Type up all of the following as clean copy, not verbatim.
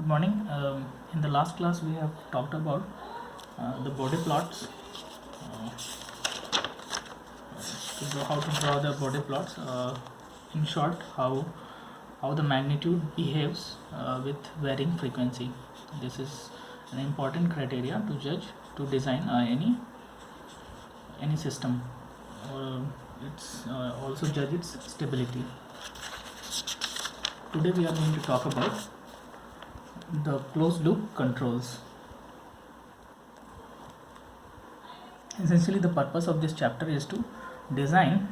Good morning. In the last class, we have talked about the body plots, how to draw the body plots. In short, how the magnitude behaves with varying frequency. This is an important criteria to judge to design any system. It's also judge its stability. Today we are going to talk about the closed loop controls. Essentially, the purpose of this chapter is to design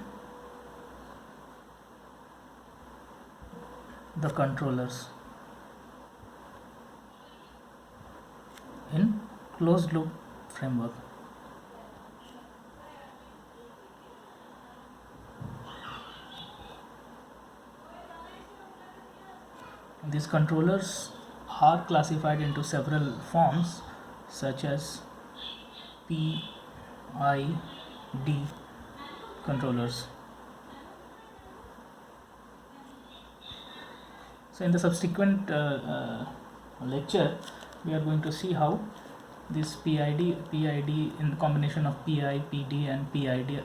the controllers in closed loop framework. These controllers are classified into several forms such as PID controllers. So in the subsequent lecture, we are going to see how this PID in the combination of PI, PD and PID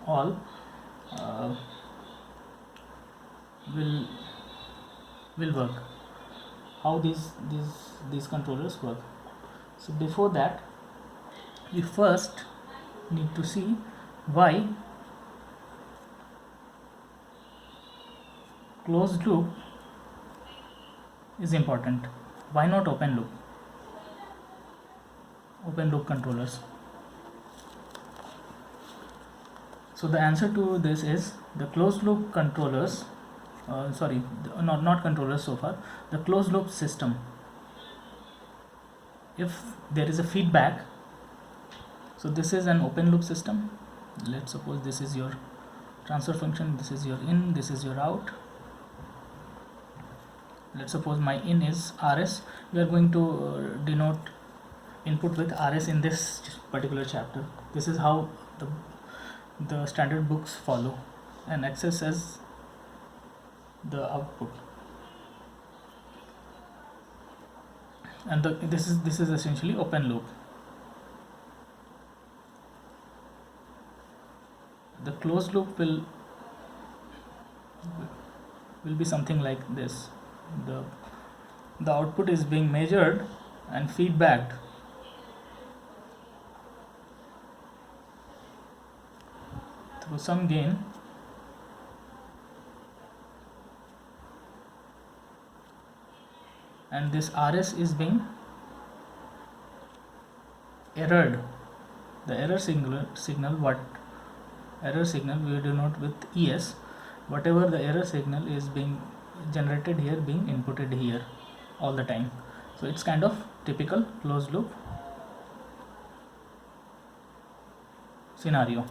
all will work, how these controllers work. So before that, we first need to see why closed loop is important. Why not open loop controllers? So the answer to this is the closed loop controllers, not controllers so far, the closed loop system. If there is a feedback, so this is an open loop system. Let's suppose this is your transfer function, this is your in, this is your out. Let's suppose my in is RS. We are going to denote input with RS in this particular chapter. This is how the standard books follow, and access as the output. And this is essentially open loop. The closed loop will be something like this. The output is being measured and feedbacked through some gain, and this RS is being errored. The error signal we denote with ES. Whatever the error signal is being generated here, being inputted here all the time. So it's kind of typical closed loop scenario.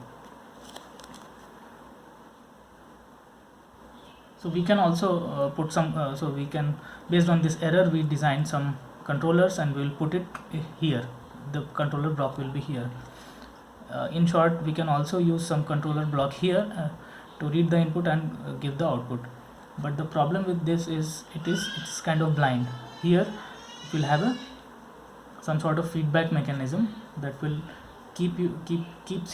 So we can also put some, so we can, based on this error, we design some controllers and we will put it here. The controller block will be here. In short, we can also use some controller block here to read the input and give the output. But the problem with this is it's kind of blind. Here it will have some sort of feedback mechanism that will keeps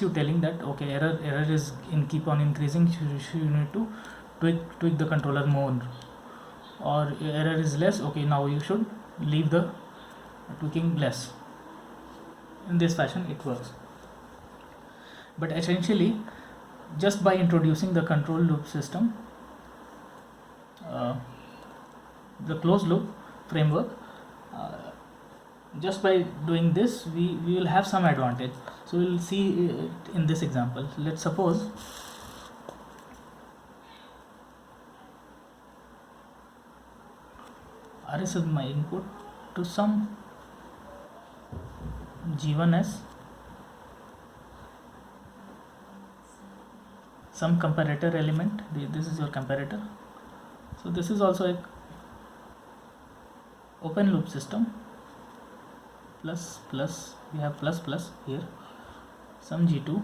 you telling that okay, error is keep on increasing. You need to tweak the controller more, or error is less. Okay, now you should leave the tweaking less. In this fashion it works. But essentially, just by introducing the control loop system, the closed loop framework, just by doing this, we will have some advantage. So we'll see it in this example. Let's suppose RS is my input to some G1 as some comparator element. This is your comparator. So this is also a open loop system. Plus we have plus here, some G2,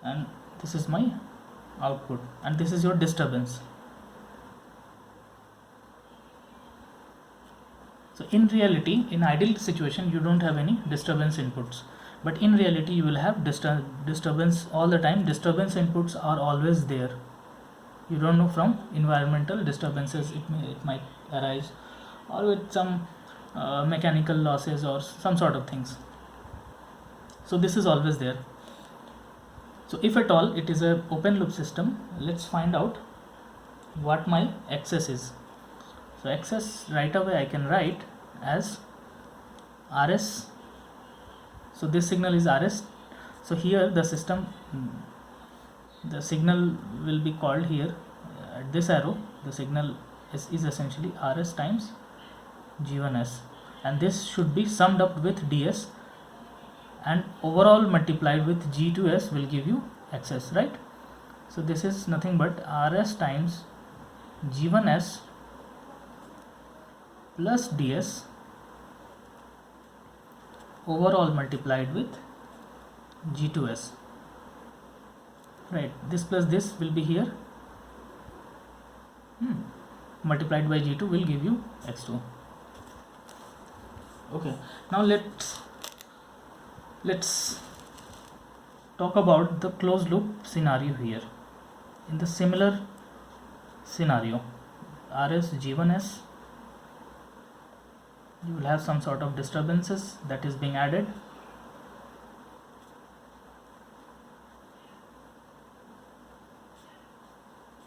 and this is my output, and this is your disturbance. So in reality, in ideal situation, you don't have any disturbance inputs, but in reality you will have disturbance all the time. Disturbance inputs are always there. You don't know, from environmental disturbances it might arise, or with some mechanical losses or some sort of things. So this is always there. So if at all it is a open loop system, let's find out what my excess is. So excess, right away I can write as RS. So this signal is RS. So here the system, the signal will be called here at this arrow. The signal is essentially RS times G1S, and this should be summed up with DS, and overall multiplied with G2S will give you excess, right? So this is nothing but RS times G1S plus DS overall multiplied with G2S, right? This plus this will be here, multiplied by G2 will give you X2. Okay, now let's talk about the closed loop scenario here. In the similar scenario, RS G1S, you will have some sort of disturbances that is being added.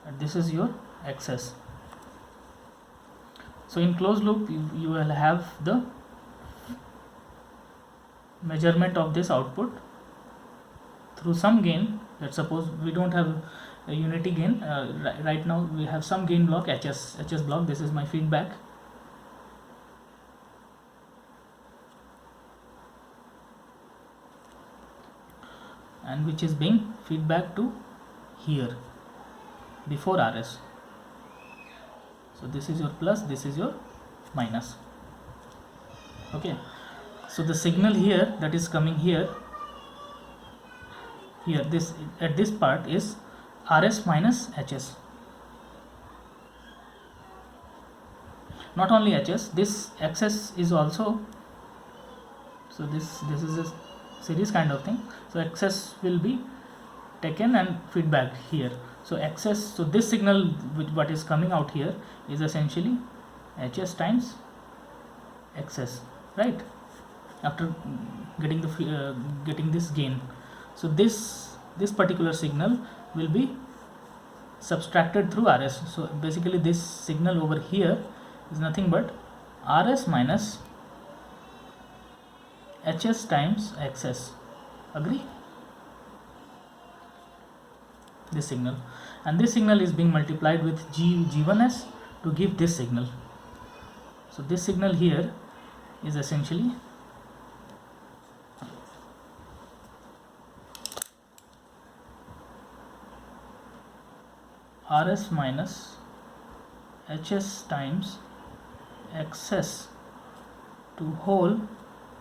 And this is your excess. So in closed loop you will have the measurement of this output through some gain. Let's suppose we don't have a unity gain, right now we have some gain block, HS block. This is my feedback. And which is being feedback to here before RS. So this is your plus, this is your minus. Okay, so the signal here that is coming here, this at this part is RS minus HS. Not only HS, this XS is also, so this is a series kind of thing. So XS will be taken and feedback here. So XS, so this signal with what is coming out here is essentially HS times XS, right? After getting the getting this gain, so this particular signal will be subtracted through RS. So basically this signal over here is nothing but RS minus HS times XS. Agree? This signal, and this signal is being multiplied with G1S to give this signal. So this signal here is essentially RS minus HS times XS to whole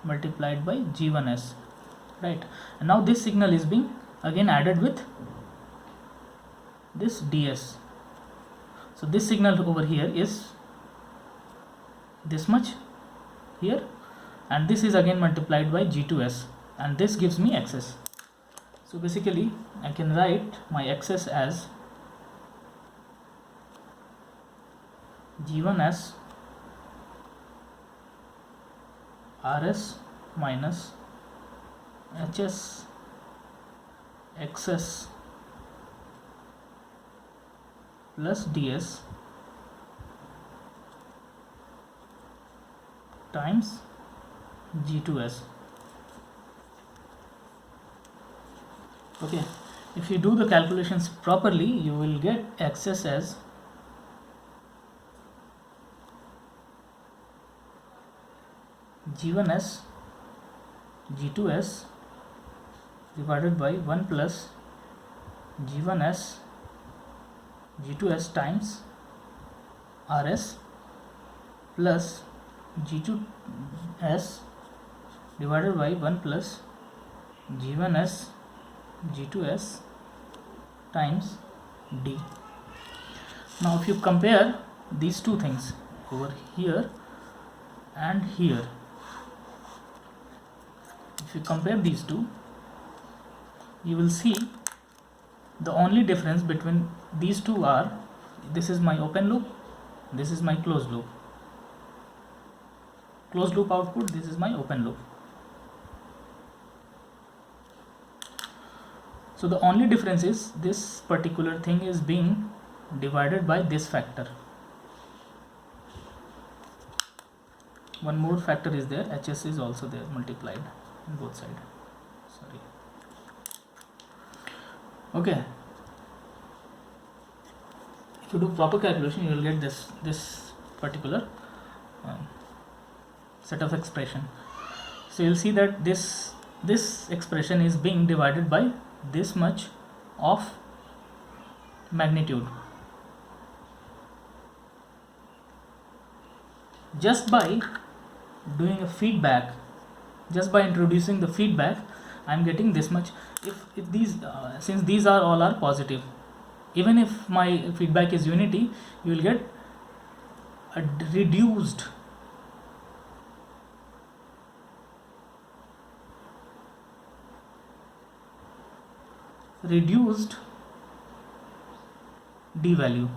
multiplied by G1S, right? And now this signal is being again added with this DS. So this signal over here is this much here, and this is again multiplied by G2S, and this gives me XS. So basically I can write my XS as G1S RS minus HS XS plus DS times G2S. Okay, if you do the calculations properly, you will get XS as G1S G2S divided by 1 plus G1S G2S times RS plus G2S divided by 1 plus G1S G2S times D. Now if you compare these two things over here, and here. If you compare these two, you will see the only difference between these two are, this is my open loop, this is my closed loop. Closed loop output, this is my open loop. So the only difference is this particular thing is being divided by this factor. One more factor is there, HS is also there, multiplied on both sides. Sorry. Okay. If you do proper calculation, you will get this particular set of expression. So you'll see that this expression is being divided by this much of magnitude. Just by doing a feedback, just by introducing the feedback, I am getting this much. If these since these are all are positive, even if my feedback is unity, you will get a reduced d value.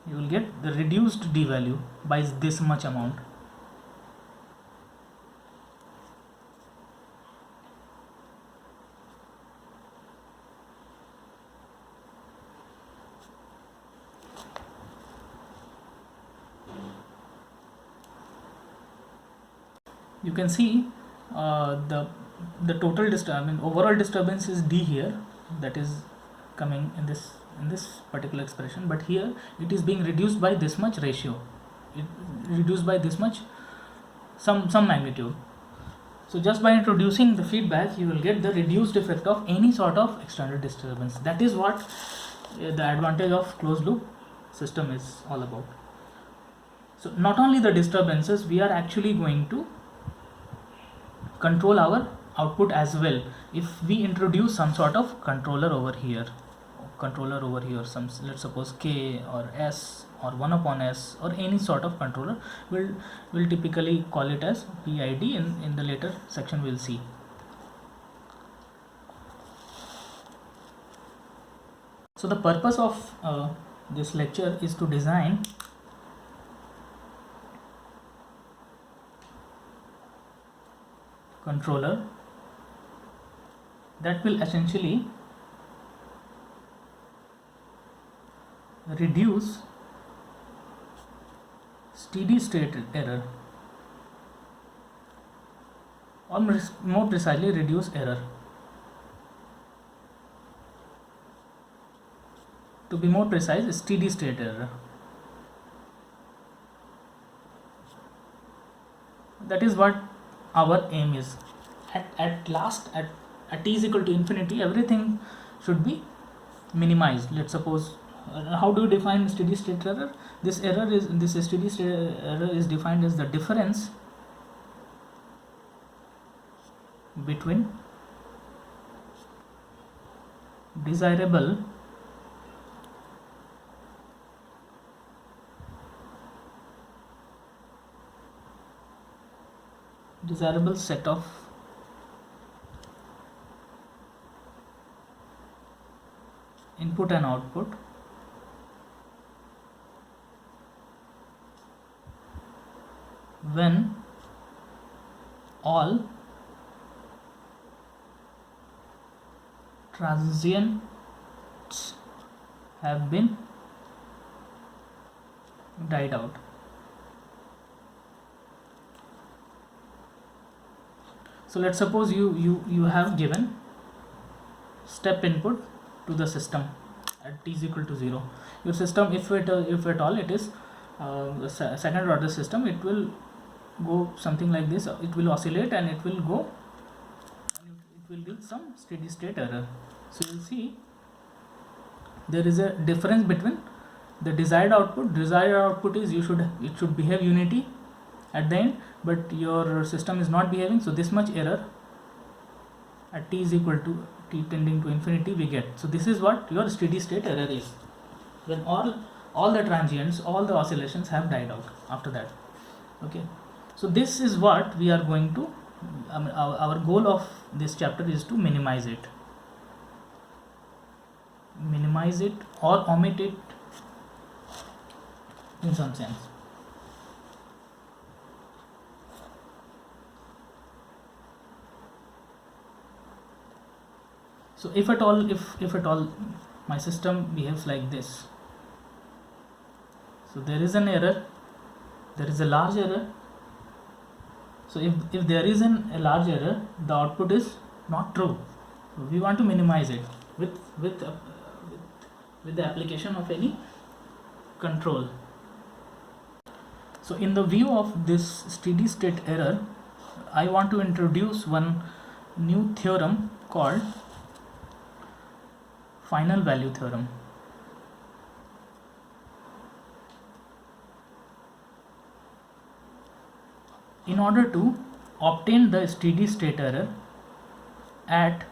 You will get the reduced d value by this much amount. You can see the total overall disturbance is d here, that is coming in this particular expression, but here it is being reduced by this much ratio, it reduced by this much some magnitude. So just by introducing the feedback, you will get the reduced effect of any sort of external disturbance. That is what the advantage of closed loop system is all about. So not only the disturbances, we are actually going to control our output as well. If we introduce some sort of controller over here, some, let's suppose K or S or 1 upon S or any sort of controller, we'll typically call it as PID. In the later section we'll see. So the purpose of this lecture is to design controller that will essentially reduce steady state error, or more precisely reduce error. To be more precise, steady state error. That is what our aim is. At last, at t is equal to infinity, everything should be minimized. Let's suppose, how do you define steady state error? This steady state error is defined as the difference between desirable set of input and output when all transients have been died out. So let's suppose you have given step input to the system at t is equal to 0. Your system, if at all it is a second order system, it will go something like this. It will oscillate and it will go and it will give some steady state error. So you'll see there is a difference between the desired output. Desired output is it should behave unity at the end, but your system is not behaving, so this much error at t is equal to t tending to infinity we get. So this is what your steady state error is, when all the transients, all the oscillations have died out after that. Okay, so this is what we are going to our goal of this chapter is to minimize it or omit it in some sense. So if at all my system behaves like this, so there is an error, there is a large error. So if there is a large error, the output is not true. So we want to minimize it with the application of any control. So in the view of this steady state error, I want to introduce one new theorem called final value theorem. In order to obtain the steady state error at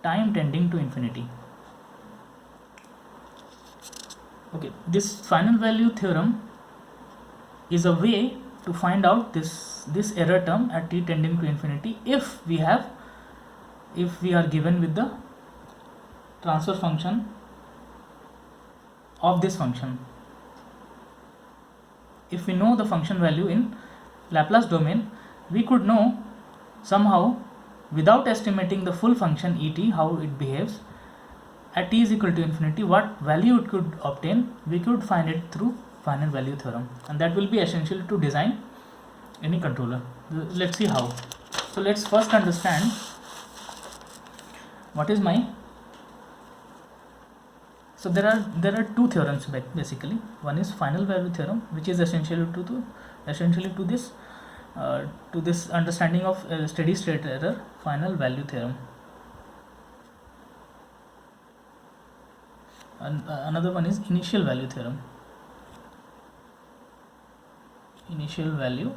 time tending to infinity. Okay, this final value theorem is a way to find out this error term at t tending to infinity if we are given with the transfer function of this function. If we know the function value in Laplace domain, we could know somehow, without estimating the full function et, how it behaves at t is equal to infinity, what value it could obtain. We could find it through final value theorem, and that will be essential to design any controller. Let's see how. So let's first understand what is my. So there are two theorems basically. One is final value theorem, which is essentially to this understanding of steady state error, final value theorem. And another one is initial value theorem. Initial value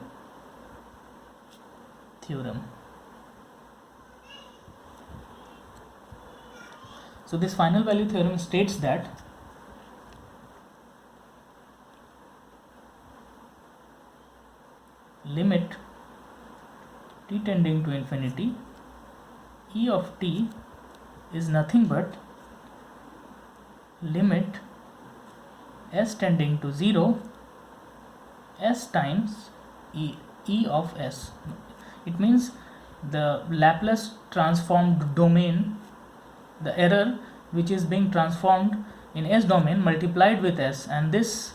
theorem. So this final value theorem states that limit t tending to infinity, e of t is nothing but limit s tending to 0 s times e of s. It means the Laplace transformed domain, the error which is being transformed in s domain multiplied with s, and this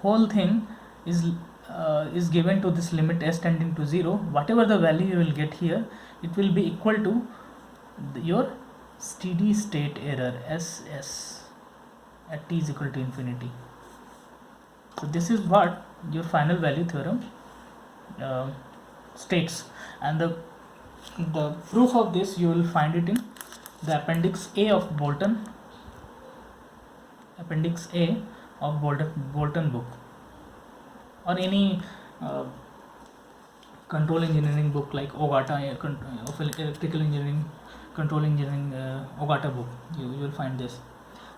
whole thing is given to this limit s tending to 0. Whatever the value you will get here, it will be equal to your steady state error ss at t is equal to infinity. So this is what your final value theorem states, and the proof of this you will find it in the appendix A of Bolton book, or any control engineering book like Ogata of electrical engineering, control engineering Ogata book. You will find this.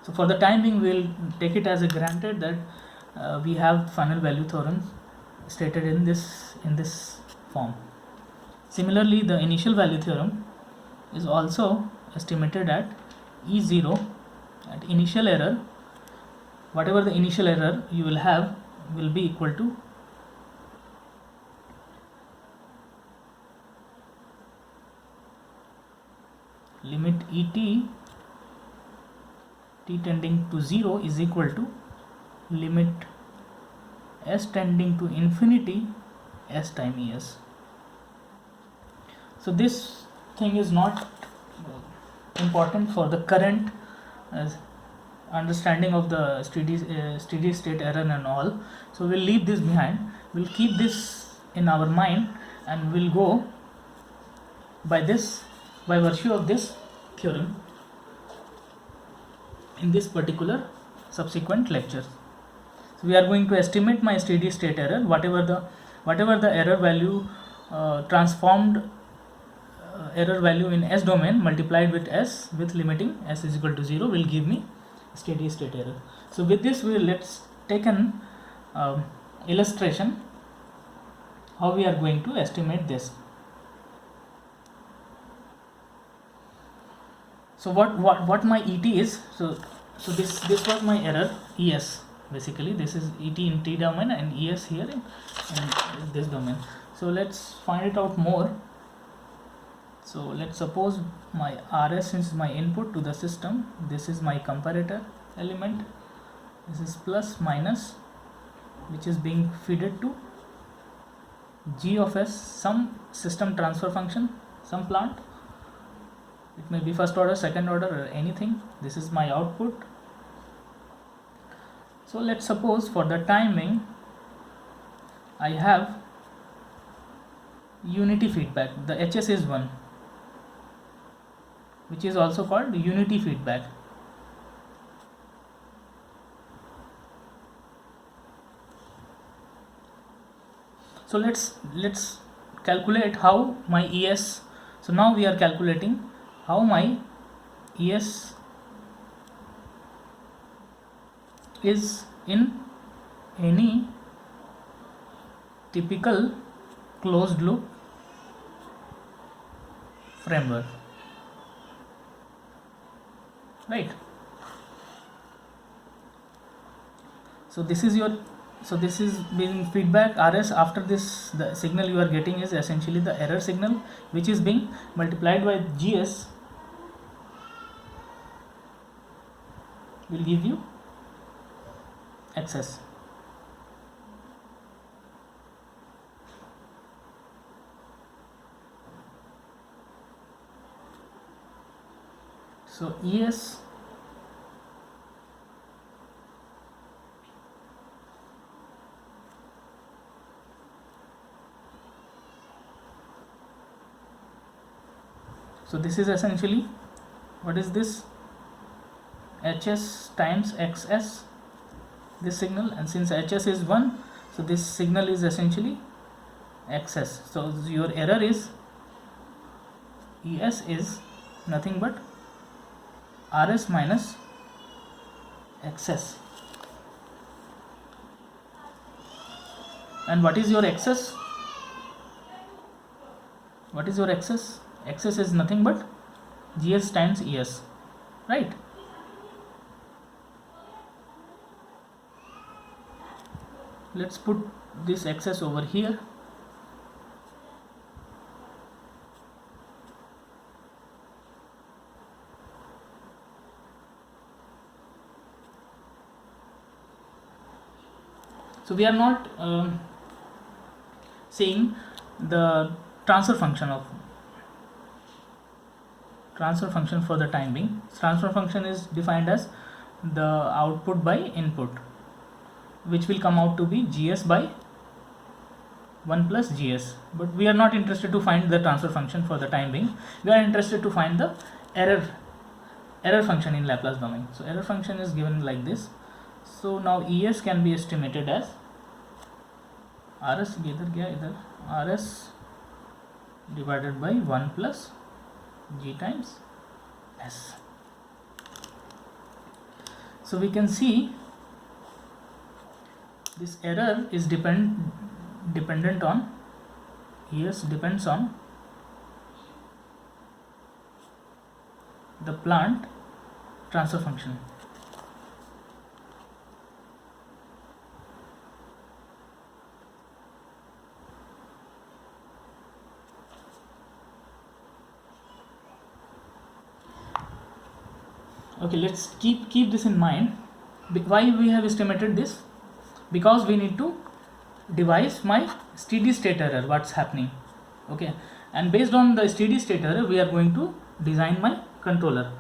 So for the time being, we will take it as a granted that we have final value theorem stated in this form. Similarly, the initial value theorem is also estimated at E0 at initial error. Whatever the initial error you will have will be equal to limit et t tending to 0 is equal to limit s tending to infinity s time es. So this thing is not important for the current understanding of the steady state error and all. So we'll leave this behind. We'll keep this in our mind, and we'll go by virtue of this theorem in this particular subsequent lecture. So we are going to estimate my steady state error, whatever the error value transformed error value in S domain multiplied with S with limiting S is equal to 0 will give me steady state error. So with this let's take an illustration how we are going to estimate this. So what my ET is, so this was my error ES. Basically this is ET in T domain and ES here in this domain. So let's find it out more. So let's suppose my RS is my input to the system, this is my comparator element, this is plus minus which is being fed to G of S, some system transfer function, some plant, it may be first order, second order or anything. This is my output. So let's suppose for the timing I have unity feedback, the HS is 1, which is also called unity feedback. So let's calculate how my ES, so now we are calculating how my ES is in any typical closed loop framework, right? So this is your, so this is being feedback RS. After this, the signal you are getting is essentially the error signal, which is being multiplied by GS will give you XS. So ES so this is essentially, what is this, HS times XS, this signal, and since HS is 1, so this signal is essentially XS. So your error is ES is nothing but RS minus XS. And what is your XS? What is your XS? XS is nothing but GS times ES, right? Let's put this XS over here. So we are not seeing the transfer function for the time being. Transfer function is defined as the output by input, which will come out to be GS by 1 plus GS. But we are not interested to find the transfer function for the time being. We are interested to find the error function in Laplace domain. So error function is given like this. So now ES can be estimated as RS divided by 1 plus G times S. So we can see this error is dependent on, ES depends on the plant transfer function. Okay, let's keep this in mind. Why we have estimated this? Because we need to devise my steady state error, what's happening. Okay, and based on the steady state error we are going to design my controller.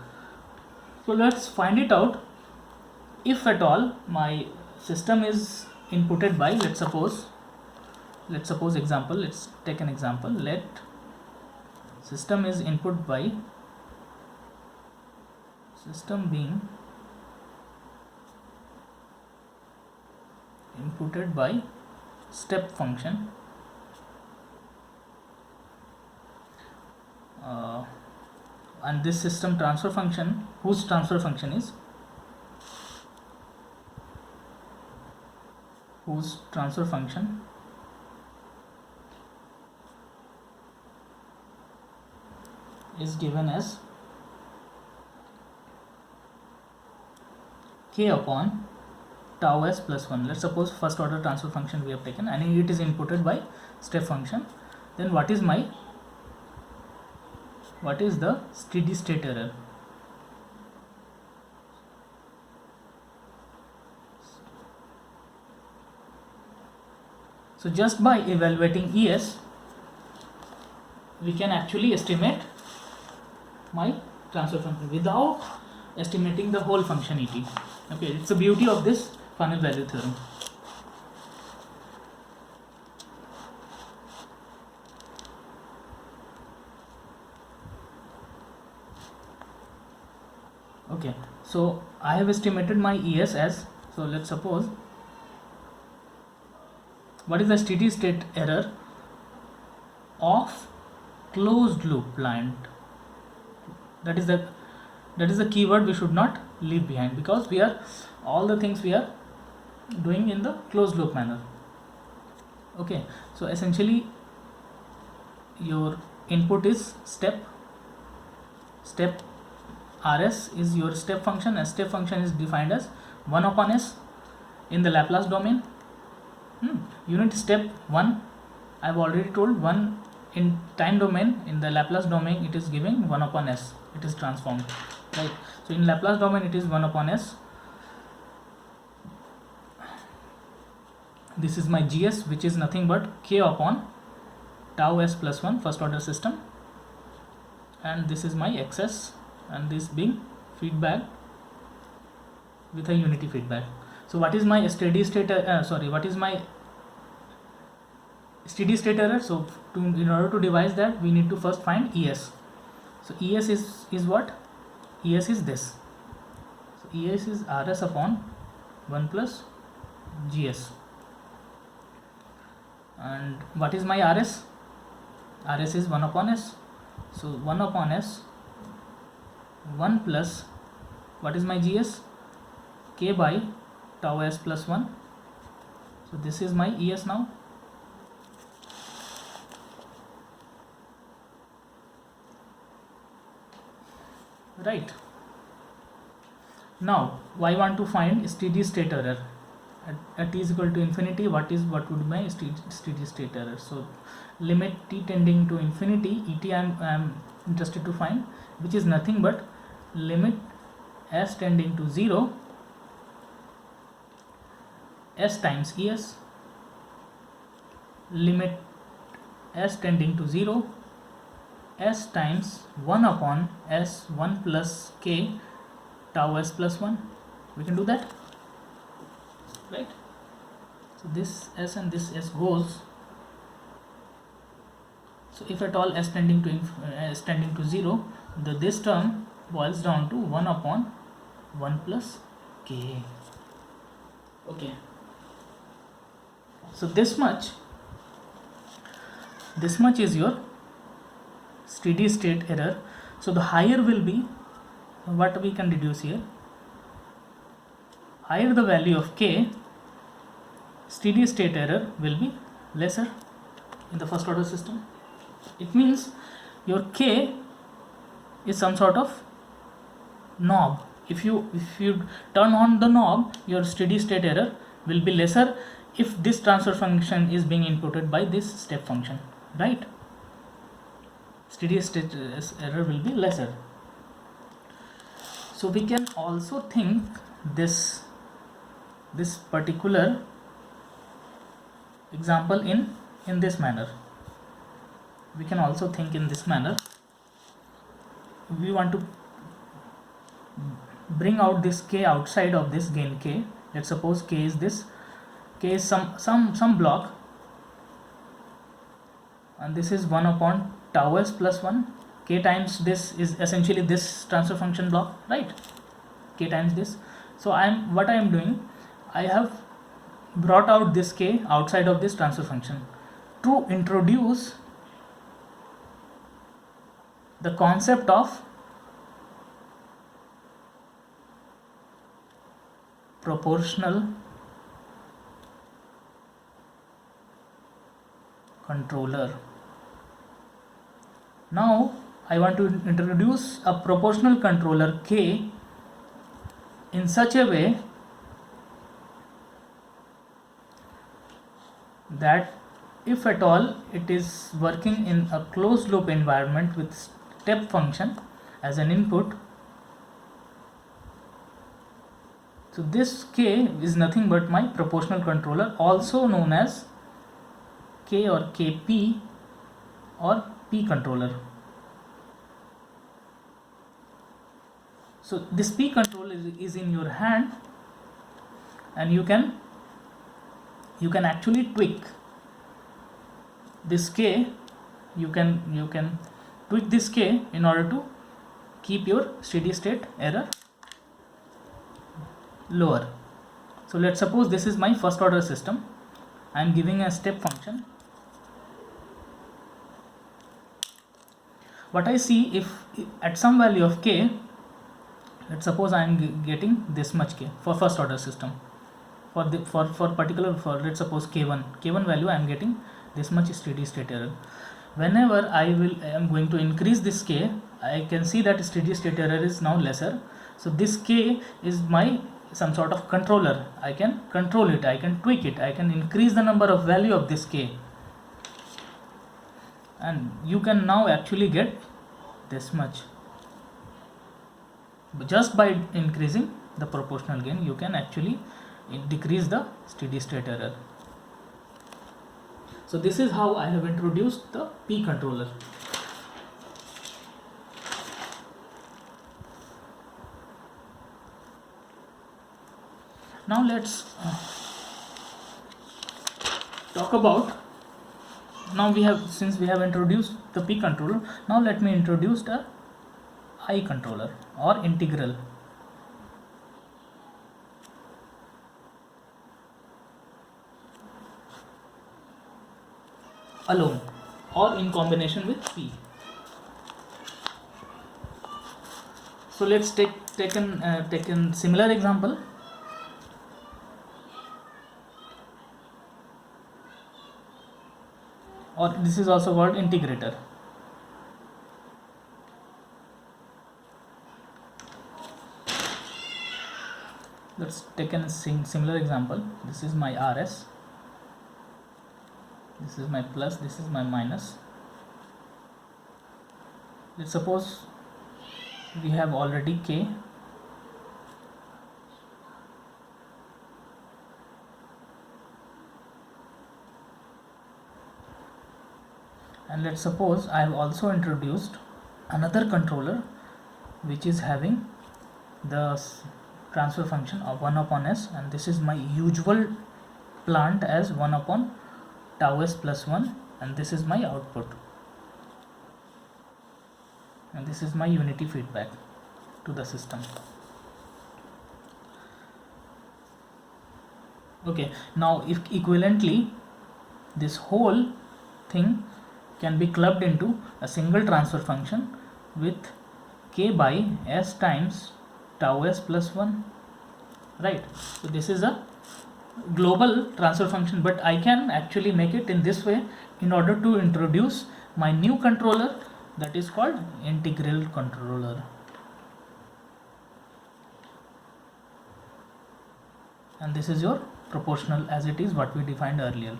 So let's find it out. If at all my system is inputted by, let's suppose example, let's take an example. Let system is input by, system being inputted by step function and this system transfer function, whose transfer function is given as k upon tau s plus 1. Let's suppose first order transfer function we have taken and it is inputted by step function. Then what is the steady state error? So just by evaluating ES, we can actually estimate my transfer function without estimating the whole function ET. Okay, it's the beauty of this final value theorem. Okay, so I have estimated my ES as, so let's suppose, what is the steady state error of closed loop plant? That is the keyword we should not leave behind, because all the things we are doing in the closed loop manner. Okay, so essentially your input is step Rs is your step function, and step function is defined as 1 upon s in the Laplace domain. Unit step 1, I have already told, 1 in time domain. In the Laplace domain it is giving 1 upon s, it is transformed, right? So in Laplace domain it is 1 upon s. This is my GS, which is nothing but k upon tau s plus 1, first order system, and this is my XS, and this being feedback with a unity feedback. So what is my steady state what is my steady state error? So in order to devise that, we need to first find ES. So ES is what? ES is this. So ES is Rs upon 1 plus GS. And what is my Rs? Rs is 1 upon s. So 1 upon s, 1 plus, what is my GS? K by tau s plus 1. So this is my ES now. Right. Now I want to find steady state error at t is equal to infinity. What would be my steady state error? So limit t tending to infinity, et I am interested to find, which is nothing but limit s tending to 0, s times ES, limit s tending to 0, s times 1 upon s 1 plus k tau s plus 1. We can do that, right? So this s and this s goes. So if at all s tending to 0, this term boils down to 1 upon 1 plus k. Okay, so this much is your steady state error. So the higher will be, what we can deduce here, higher the value of k, steady state error will be lesser in the first order system. It means your k is some sort of knob. If you turn on the knob, your steady state error will be lesser if this transfer function is being inputted by this step function, right? Steady state error will be lesser. So we can also think this particular example in this manner. We can also think in this manner. We want to bring out this k outside of this gain k. Let's suppose k is this, k is some block, and this is 1 upon tau s plus 1. K times this is essentially this transfer function block, right? K times this. So what I am doing, I have brought out this k outside of this transfer function to introduce the concept of proportional controller. Now I want to introduce a proportional controller K in such a way that if at all it is working in a closed loop environment with step function as an input, so this K is nothing but my proportional controller, also known as K or KP or P controller. So this P controller is in your hand, and you can actually tweak this K. You can tweak this K in order to keep your steady state error lower. So let's suppose this is my first order system. I am giving a step function. What I see, if at some value of K, let's suppose I am getting this much K for first order system, for let's suppose K1 value, I am getting this much steady state error. Whenever I am going to increase this K, I can see that steady state error is now lesser. So this K is my some sort of controller. I can control it, I can tweak it, I can increase the number of value of this K, and you can now actually get this much. Just by increasing the proportional gain, you can actually decrease the steady state error. So this is how I have introduced the P controller. Now let's talk about, since we have introduced the P controller, now let me introduce the I controller or integral. Alone or in combination with P. So let's take a similar example. Or this is also called integrator. Let's take a similar example. This is my RS, this is my plus, this is my minus. Let's suppose we have already K, and let's suppose I have also introduced another controller which is having the transfer function of 1 upon s, and this is my usual plant as 1 upon tau s plus 1, and this is my output, and this is my unity feedback to the system. Okay, now if equivalently this whole thing can be clubbed into a single transfer function with K by s times tau s plus 1, right? So this is a global transfer function, but I can actually make it in this way in order to introduce my new controller, that is called integral controller. And this is your proportional as it is what we defined earlier.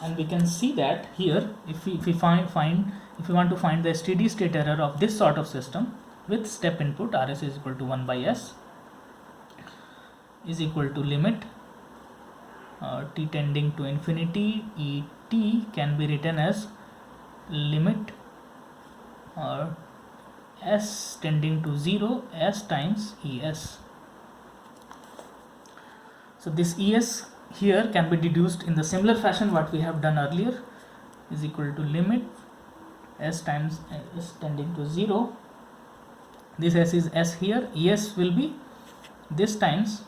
And we can see that here, if we want to find the steady state error of this sort of system with step input, Rs is equal to 1 by s is equal to limit t tending to infinity, Et can be written as limit s tending to 0, s times Es. So this Es here can be deduced in the similar fashion what we have done earlier, is equal to limit s times s tending to 0. This s is s here, Es will be this times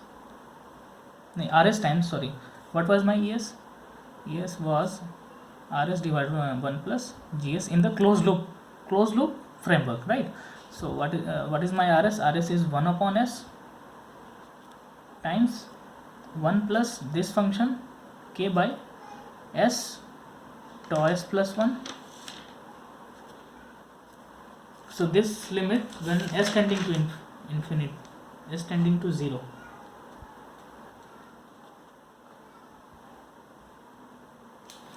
Rs times, sorry, what was my Es? ES was RS divided by 1 plus GS in the closed loop framework, right? So what is my RS? RS is 1 upon S times 1 plus this function k by S tau S plus 1. So this limit when S tending to infinity, S tending to 0.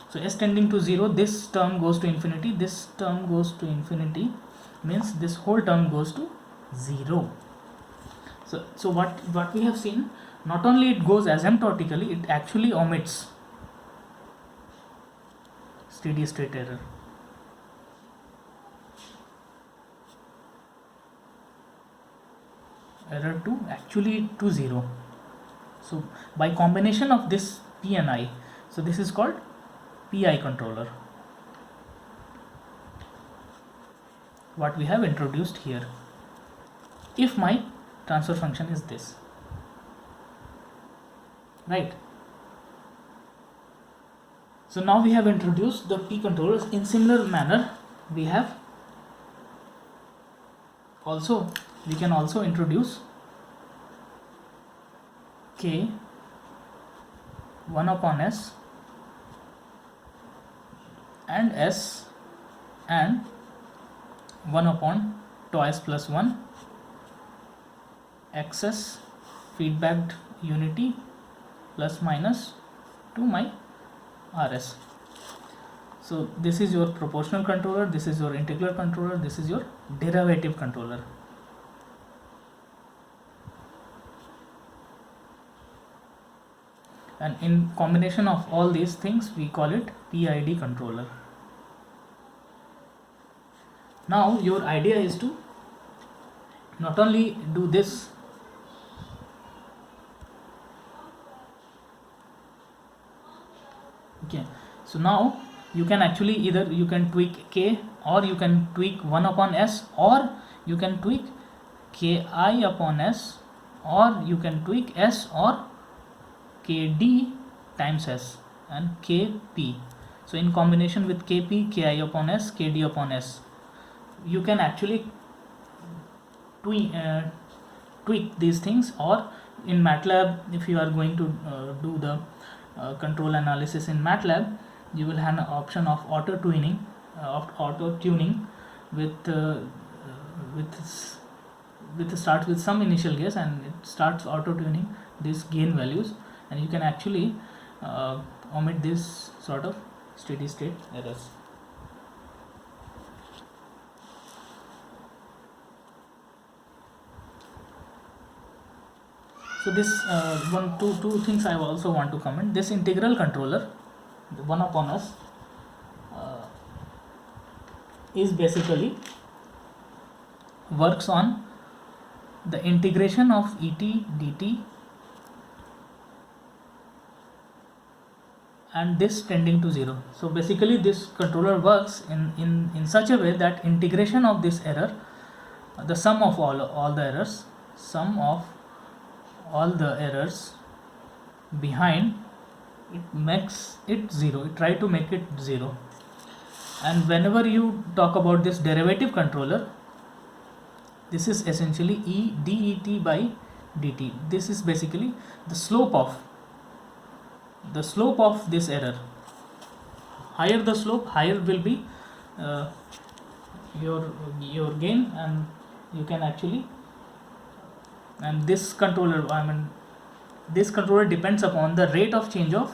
So S tending to 0, this term goes to infinity, this term goes to infinity, means this whole term goes to 0. So what we have seen, not only it goes asymptotically, it actually omits steady state error. Error to actually to 0. So by combination of this P and I, so this is called PI controller, what we have introduced here. If my transfer function is this, right? So now we have introduced the P controllers. In similar manner, we can also introduce K 1 upon S and S and 1 upon tau S plus 1 access feedback unity plus minus to my RS. So this is your proportional controller, this is your integral controller, this is your derivative controller. And in combination of all these things, we call it PID controller. Now your idea is to not only do this, okay, so now you can actually either you can tweak K, or you can tweak 1 upon S, or you can tweak Ki upon S, or you can tweak S or Kd times S and Kp. So in combination with Kp, Ki upon S, Kd upon S, you can actually tweak these things. Or in MATLAB, if you are going to do the control analysis in MATLAB, you will have an option of auto tuning with starts with some initial guess, and it starts auto tuning these gain values, and you can actually omit this sort of steady state errors. So this two things I also want to comment. This integral controller, the 1 upon S, is basically works on the integration of et dt and this tending to 0. So basically this controller works in such a way that integration of this error, the sum of all the errors, sum of all the errors behind it makes it 0. It try to make it 0. And whenever you talk about this derivative controller, this is essentially e det by dt. This is basically the slope of this error. Higher the slope, higher will be your gain, and you can actually, and this controller, this controller depends upon the rate of change of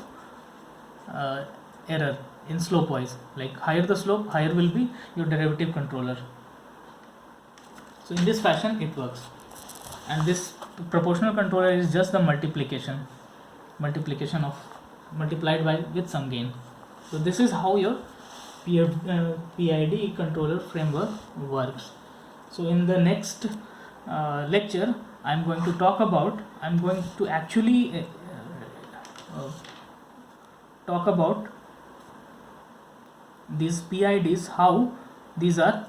error in slope wise. Like higher the slope, higher will be your derivative controller. So in this fashion it works. And this proportional controller is just the multiplication of multiplied by with some gain. So this is how your PID controller framework works. So in the next lecture, I'm going to actually talk about these PIDs, how these are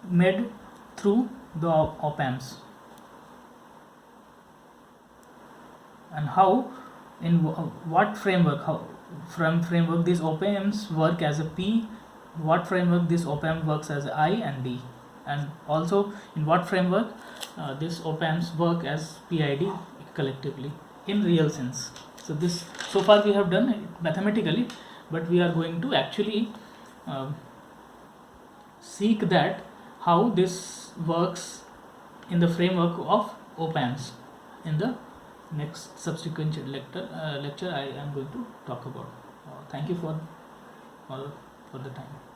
made through the op-amps, and how in what framework, from framework these op-amps work as a P, what framework this op-amp works as I and D, and also in what framework this op-amps work as PID collectively in real sense. So this, so far we have done it mathematically, but we are going to actually seek that how this works in the framework of op-amps. In the next subsequent lecture I am going to talk about. Thank you for the time.